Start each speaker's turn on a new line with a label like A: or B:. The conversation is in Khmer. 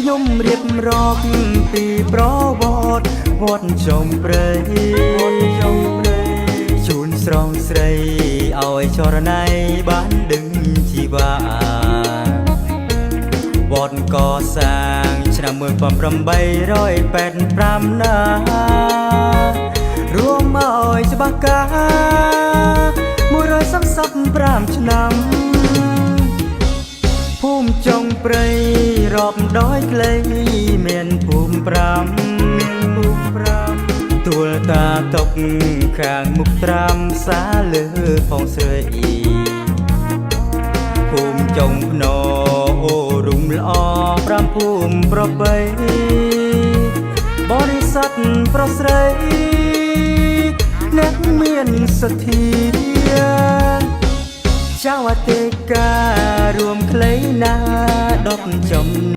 A: ខ្ញុំរៀបរាប់ពីប្រវត្តិវត្តចុងព្រៃជូនស្រងស្រីឲ្យចរណៃបានដឹងជីវ៉ាវត្តកសាងឆ្នាំ1885ណារួមឲ្យច្បាស់កា135ឆ្នាំភូមិចុងព្រៃរាប់ដោយក្លេមានភូមិ5ទួលតាតុកខាងមុខត្រាំសាលើផងស្រីភូមិចុងភ្នអូរុំល្អ5ភូមិប្របីបរិស័ទប្រុសស្រីអ្នកមានសទ្ធាចៅអតិការួមក្លេណាដប់ចំ